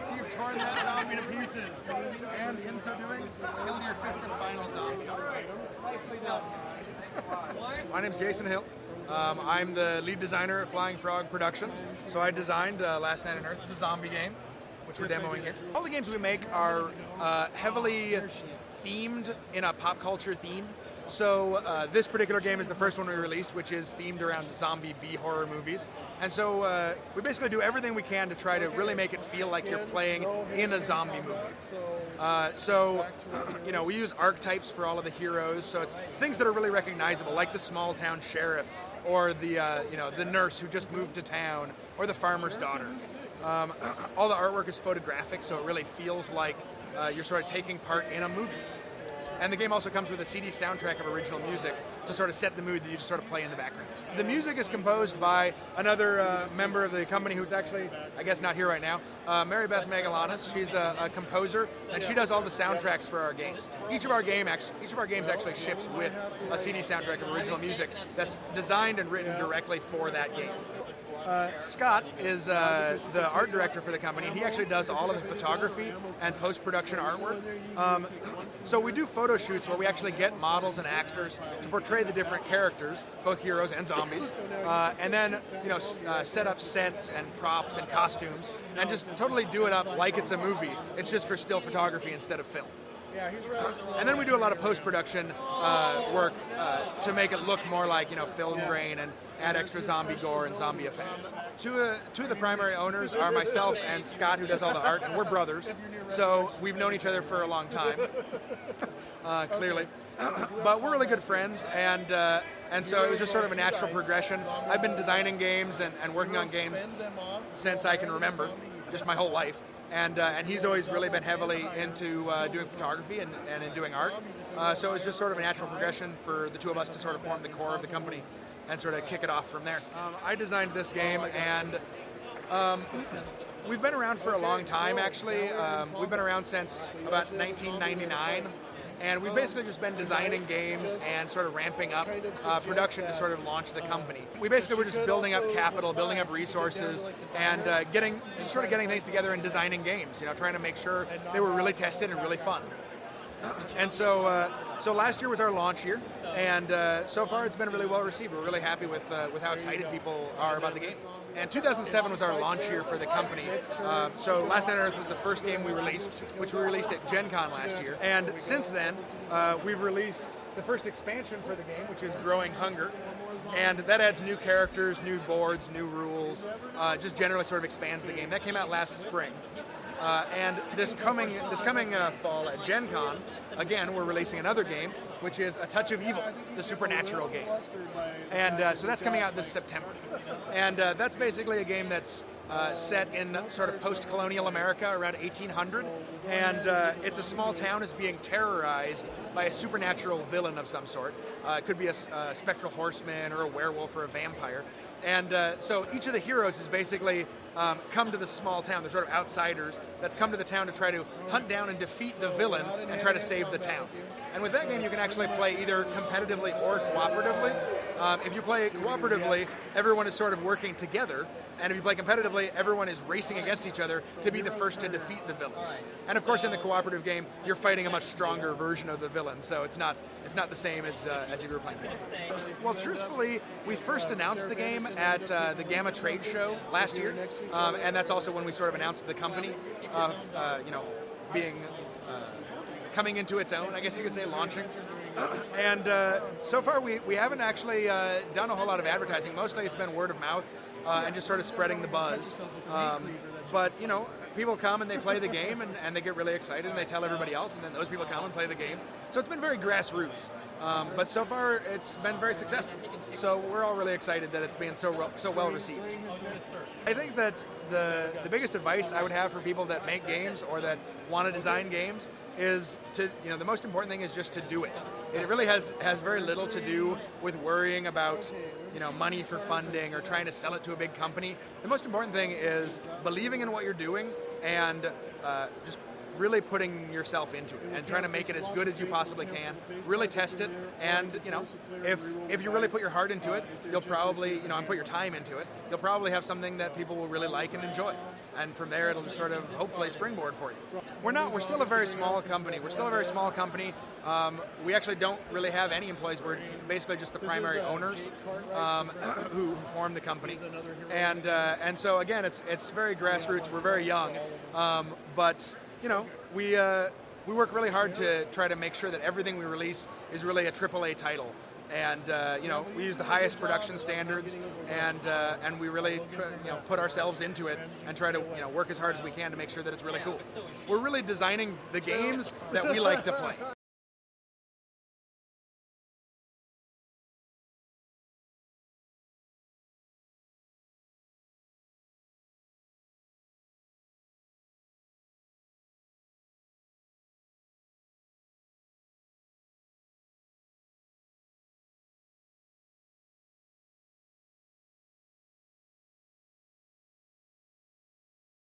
So you've torn that zombie to pieces, and in so doing, killed your fifth and final zombie. All right, nicely done. My name's Jason Hill. I'm the lead designer at Flying Frog Productions. So I designed Last Night on Earth, the zombie game, which we're demoing here. All the games we make are heavily themed in a pop culture theme. So this particular game is the first one we released, which is themed around zombie B-horror movies. And so we basically do everything we can to try to really make it feel like you're playing in a zombie movie. You know, we use archetypes for all of the heroes, so it's things that are really recognizable, like the small town sheriff, or the you know, the nurse who just moved to town, or the farmer's daughter. All the artwork is photographic, so it really feels like you're sort of taking part in a movie. And the game also comes with a CD soundtrack of original music to sort of set the mood that you just sort of play in the background. The music is composed by another member of the company who's actually, I guess, not here right now, Mary Beth Magalanis. She's a composer, and she does all the soundtracks for our games. Each of our games actually ships with a CD soundtrack of original music that's designed and written directly for that game. Scott is the art director for the company, and he actually does all of the photography and post-production artwork. So we do photo shoots where we actually get models and actors to portray the different characters, both heroes and zombies, and then set up sets and props and costumes, and just totally do it up like it's a movie. It's just for still photography instead of film. And then we do a lot of post-production work to make it look more like, film grain, and add extra zombie gore and zombie effects. Two of the primary owners are myself and Scott, who does all the art, and we're brothers. So we've known each other for a long time, clearly. But we're really good friends, and so it was just sort of a natural progression. I've been designing games and working on games since I can remember, just my whole life. And he's always really been heavily into doing photography and in doing art. So it was just sort of a natural progression for the two of us to sort of form the core of the company and sort of kick it off from there. I designed this game, and we've been around for a long time, actually. We've been around since about 1999. And we've basically just been designing games and sort of ramping up production to sort of launch the company. We basically were just building up capital, building up resources, and getting things together and designing games. Trying to make sure they were really tested and really fun. And so last year was our launch year, and so far it's been really well received. We're really happy with how excited people are about the game. And 2007 was our launch year for the company. So Last Night on Earth was the first game we released, which we released at Gen Con last year. And since then, we've released the first expansion for the game, which is Growing Hunger. And that adds new characters, new boards, new rules, just generally sort of expands the game. That came out last spring. And this coming fall at Gen Con, again, we're releasing another game, which is A Touch of Evil, the supernatural game. And so that's coming out this September. And that's basically a game that's set in sort of post-colonial America around 1800. And it's a small town is being terrorized by a supernatural villain of some sort. It could be a spectral horseman or a werewolf or a vampire. And so each of the heroes is basically come to this small town. They're sort of outsiders that's come to the town to try to hunt down and defeat the villain and try to save the town. And with that game, you can actually play either competitively or cooperatively. If you play cooperatively, everyone is sort of working together. And if you play competitively, everyone is racing against each other to be the first to defeat the villain. And of course, in the cooperative game, you're fighting a much stronger version of the villain, so it's not the same as if you were playing. Well, truthfully, we first announced the game at the Gamma Trade Show last year, and that's also when we sort of announced the company, being coming into its own, I guess you could say, launching. And so far, we haven't actually done a whole lot of advertising. Mostly, it's been word of mouth. And just sort of spreading the buzz. But, people come and they play the game and they get really excited and they tell everybody else, and then those people come and play the game. So it's been very grassroots. But so far, it's been very successful. So we're all really excited that it's being so well received. I think that the biggest advice I would have for people that make games or that want to design games is to, the most important thing is just to do it. It really has very little to do with worrying about, money for funding or trying to sell it to a big company. The most important thing is believing in what you're doing and just really putting yourself into it and trying to make it as good as you possibly can. Really test it, and if you really put your heart into it, you'll probably, and put your time into it, you'll probably have something that people will really like and enjoy. and from there it'll just sort of hopefully springboard for you. We're still a very small company. We actually don't really have any employees. We're basically just the primary owners who form the company, and so again, it's very grassroots. We're very young, but you know, we work really hard to try to make sure that everything we release is really a AAA title. And you know, we use the highest production standards, and we really put ourselves into it and try to work as hard as we can to make sure that it's really cool. We're really designing the games that we like to play.